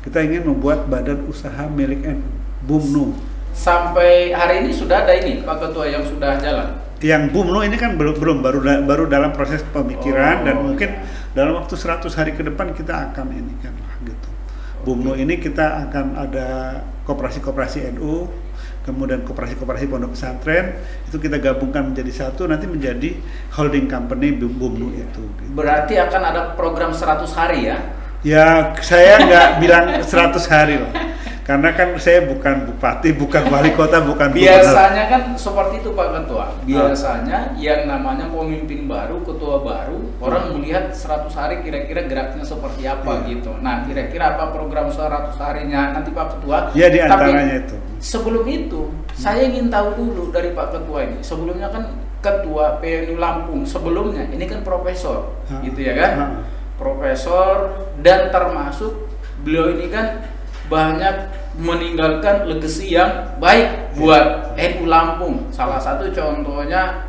kita ingin membuat badan usaha milik NU, BUMNU. Sampai hari ini sudah ada ini Pak Ketua yang sudah jalan? Yang BUMNU ini kan belum baru dalam proses pemikiran, dan mungkin dalam waktu 100 hari ke depan kita akan ini kan gitu. BUMNU ini kita akan ada koperasi-koperasi NU, kemudian koperasi-koperasi pondok pesantren, itu kita gabungkan menjadi satu, nanti menjadi holding company BUMNU itu. Gitu. Berarti akan ada program 100 hari ya? Ya, saya nggak bilang 100 hari loh. Karena kan saya bukan bupati, bukan wali kota, bukan biasanya kan seperti itu Pak Ketua. Biasanya yang namanya pemimpin baru, ketua baru, orang melihat 100 hari kira-kira geraknya seperti apa gitu. Nah, kira-kira apa program 100 harinya nanti Pak Ketua? Ya, di antaranya itu. Sebelum itu, saya ingin tahu dulu dari Pak Ketua ini. Sebelumnya kan Ketua PNU Lampung, sebelumnya ini kan profesor, gitu ya kan? Profesor, dan termasuk beliau ini kan banyak meninggalkan legacy yang baik buat NU Lampung. Salah satu contohnya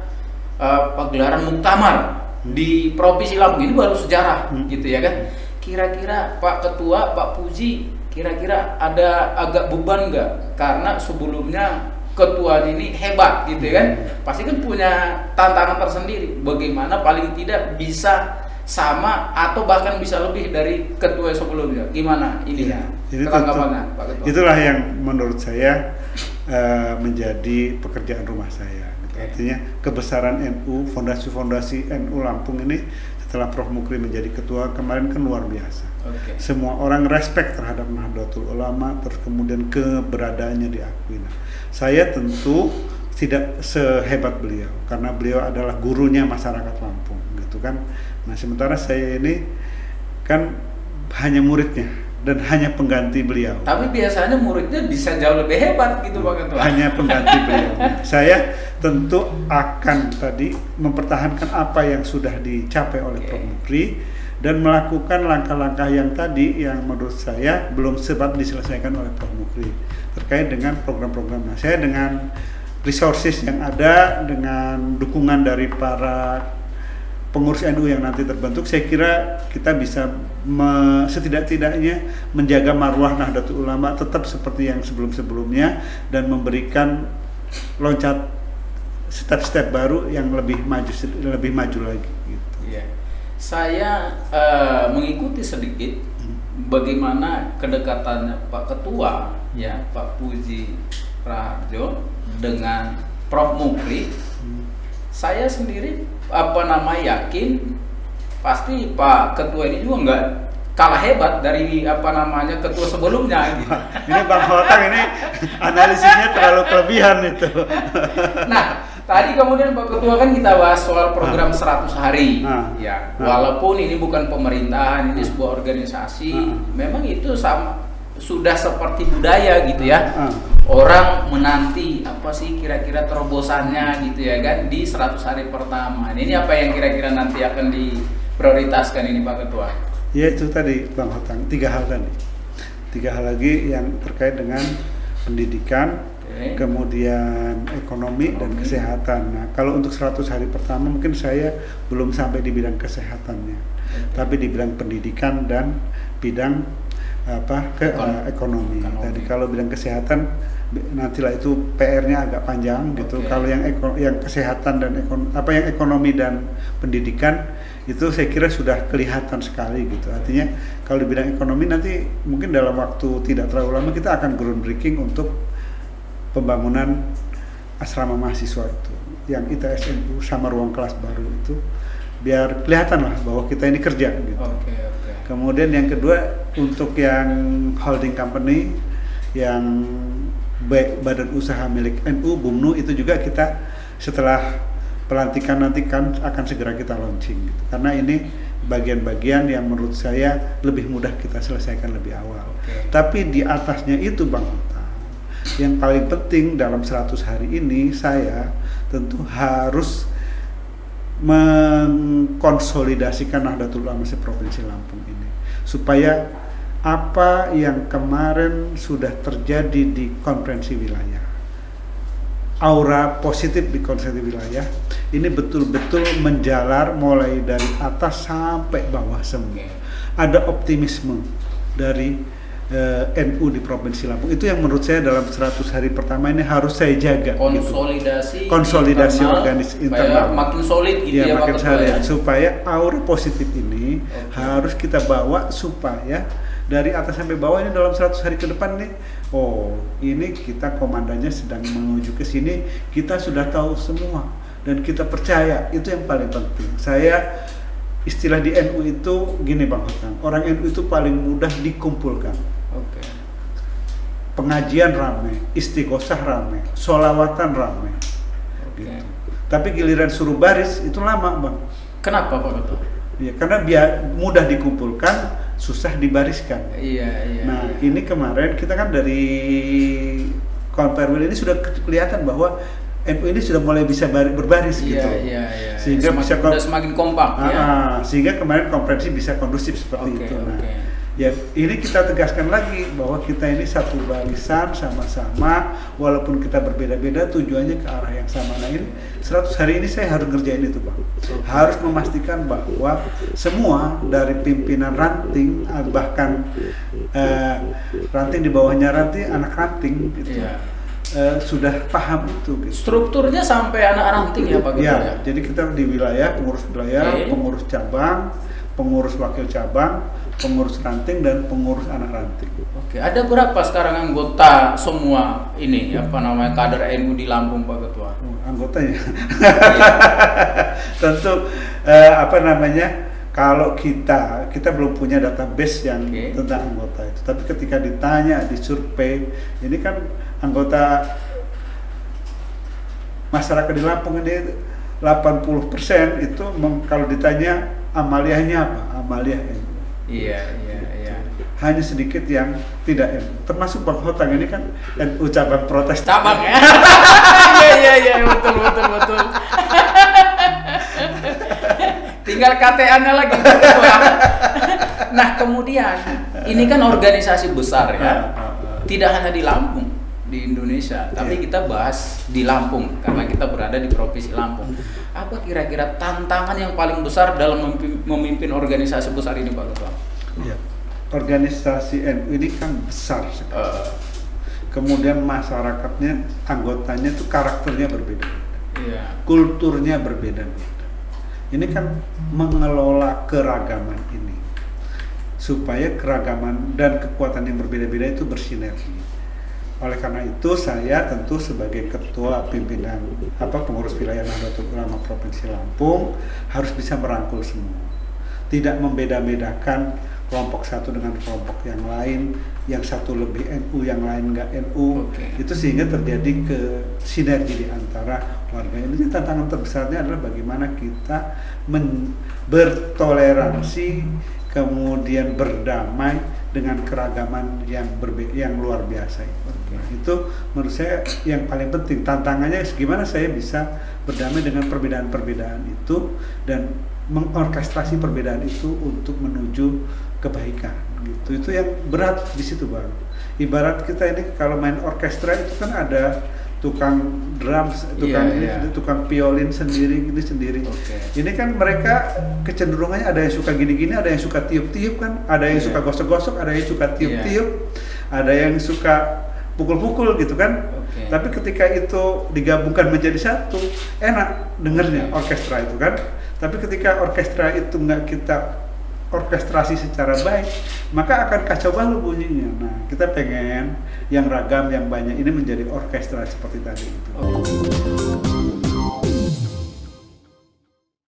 pagelaran muktamar di Provinsi Lampung, ini baru sejarah gitu ya kan. Kira-kira Pak Ketua, Pak Puji, kira-kira ada agak beban nggak? Karena sebelumnya ketua ini hebat gitu ya kan. Pasti kan punya tantangan tersendiri. Bagaimana paling tidak bisa sama atau bahkan bisa lebih dari ketua sebelumnya. Gimana ini ya? Tanggapannya Pak Ketua? Itulah yang menurut saya menjadi pekerjaan rumah saya. Gitu. Artinya kebesaran NU, fondasi-fondasi NU Lampung ini setelah Prof. Mukri menjadi ketua kemarin kan luar biasa. Semua orang respect terhadap Nahdlatul Ulama, terus kemudian keberadaannya diakui. Nah, saya tentu tidak sehebat beliau karena beliau adalah gurunya masyarakat Lampung, gitu kan. Nah, sementara saya ini kan hanya muridnya dan hanya pengganti beliau. Tapi biasanya muridnya bisa jauh lebih hebat gitu Pak Ketua. Hanya pengganti beliau. Saya tentu akan tadi mempertahankan apa yang sudah dicapai oleh Prof. Mukri dan melakukan langkah-langkah yang tadi yang menurut saya belum sempat diselesaikan oleh Prof. Mukri terkait dengan program-programnya. Saya dengan resources yang ada, dengan dukungan dari para pengurus NU yang nanti terbentuk, saya kira kita bisa setidak-tidaknya menjaga marwah Nahdlatul Ulama tetap seperti yang sebelum-sebelumnya dan memberikan loncat step-step baru yang lebih maju lagi. Gitu. Iya. Saya mengikuti sedikit bagaimana kedekatannya Pak Ketua, ya Pak Puji Raharjo dengan Prof. Mukri. Saya sendiri yakin pasti Pak Ketua ini juga nggak kalah hebat dari ketua sebelumnya gitu. Ini Bang Hotang ini analisisnya terlalu kelebihan itu. Nah, tadi kemudian Pak Ketua kan kita bahas soal program 100 hari. Walaupun ini bukan pemerintahan, ini sebuah organisasi, memang itu sudah seperti budaya gitu ya. Orang menanti apa sih kira-kira terobosannya gitu ya kan di 100 hari pertama. Ini apa yang kira-kira nanti akan diprioritaskan ini Pak Ketua? Ya itu tadi Bang Hotang, 3 hal tadi. 3 hal lagi yang terkait dengan pendidikan, kemudian ekonomi dan kesehatan. Nah, kalau untuk 100 hari pertama mungkin saya belum sampai di bidang kesehatannya. Tapi di bidang pendidikan dan bidang ekonomi. Tadi kalau bidang kesehatan nantilah itu PR-nya agak panjang gitu. Kalau yang kesehatan dan ekonomi dan pendidikan itu saya kira sudah kelihatan sekali gitu. Artinya kalau di bidang ekonomi nanti mungkin dalam waktu tidak terlalu lama kita akan groundbreaking untuk pembangunan asrama mahasiswa itu yang ITS NU sama ruang kelas baru itu biar kelihatan lah bahwa kita ini kerja gitu. Kemudian yang kedua untuk yang holding company yang badan usaha milik NU BUMNU itu juga kita setelah pelantikan nanti kan akan segera kita launching gitu. Karena ini bagian-bagian yang menurut saya lebih mudah kita selesaikan lebih awal. Tapi di atasnya itu Bang Hotang, yang paling penting dalam 100 hari ini saya tentu harus mengkonsolidasikan Nahdlatul Ulama se-Provinsi Lampung ini supaya apa yang kemarin sudah terjadi di konferensi wilayah, aura positif di konferensi wilayah ini betul-betul menjalar mulai dari atas sampai bawah semua. Ada optimisme dari NU di Provinsi Lampung. Itu yang menurut saya dalam 100 hari pertama ini harus saya jaga. Konsolidasi organis internal. Makin solid gitu ya, makin solid, supaya aura positif ini harus kita bawa supaya dari atas sampai bawah ini dalam 100 hari ke depan nih, oh ini kita komandannya sedang menuju ke sini, kita sudah tahu semua dan kita percaya, itu yang paling penting. Saya istilah di NU itu gini Bang Hotang, orang NU itu paling mudah dikumpulkan. Pengajian rame, istighosah rame, sholawatan rame. Gitu. Tapi giliran suruh baris itu lama Bang. Kenapa Pak Ketua? Ya, karena mudah dikumpulkan, susah dibariskan. Nah ini kemarin kita kan dari Konperwil ini sudah kelihatan bahwa NU ini sudah mulai bisa berbaris gitu. Sehingga semakin kompak sehingga kemarin konferensi bisa kondusif seperti itu. Nah, ya ini kita tegaskan lagi bahwa kita ini satu barisan sama-sama, walaupun kita berbeda-beda tujuannya ke arah yang sama. Nah ini 100 hari ini saya harus ngerjain itu Pak. Harus memastikan bahwa semua dari pimpinan ranting, bahkan ranting di bawahnya ranting, anak ranting gitu. Sudah paham itu gitu. Strukturnya sampai anak ranting ya Pak? Ya, jadi kita di wilayah, pengurus wilayah, pengurus cabang, pengurus wakil cabang, pengurus ranting, dan pengurus anak ranting. Ada berapa sekarang anggota semua ini, kader NU di Lampung Pak Ketua? Anggotanya? Tentu kalau kita belum punya database yang tentang anggota itu, tapi ketika ditanya di survei, ini kan anggota masyarakat di Lampung ini 80% itu kalau ditanya amaliyahnya apa? Amaliyah NU. Iya. Hanya sedikit yang tidak NU. Termasuk Bang Hotang ini kan NU cabang protes. Cabang ya? Iya, betul. Tinggal KTA-nya lagi. Nah kemudian ini kan organisasi besar ya, tidak hanya di Lampung, di Indonesia, tapi kita bahas di Lampung karena kita berada di Provinsi Lampung. Apa kira-kira tantangan yang paling besar dalam memimpin organisasi besar ini Pak Ketua? Ya, organisasi NU ini kan besar sekali. Kemudian masyarakatnya, anggotanya itu karakternya berbeda, kulturnya berbeda-beda. Ini kan mengelola keragaman ini supaya keragaman dan kekuatan yang berbeda-beda itu bersinergi. Oleh karena itu saya tentu sebagai ketua pimpinan pengurus wilayah Nahdlatul Ulama Provinsi Lampung harus bisa merangkul semua, tidak membeda-bedakan kelompok satu dengan kelompok yang lain, yang satu lebih NU, yang lain nggak NU. Itu sehingga terjadi ke sinergi di antara warga. Ini tantangan terbesarnya adalah bagaimana kita bertoleransi, kemudian berdamai dengan keragaman yang luar biasa. Itu menurut saya yang paling penting. Tantangannya gimana saya bisa berdamai dengan perbedaan-perbedaan itu dan mengorkestrasi perbedaan itu untuk menuju kebaikan gitu. Itu yang berat di situ Bang. Ibarat kita ini kalau main orkestra itu kan ada tukang drum, tukang violin sendiri. Ini kan mereka kecenderungannya ada yang suka gini-gini, ada yang suka tiup-tiup kan, ada yang suka gosok-gosok, ada yang suka tiup-tiup, ada yang suka pukul-pukul gitu kan. Tapi ketika itu digabungkan menjadi satu, enak dengernya orkestra itu kan. Tapi ketika orkestra itu nggak kita orkestrasi secara baik, maka akan kacau balau bunyinya. Nah, kita pengen yang ragam, yang banyak ini menjadi orkestra seperti tadi itu.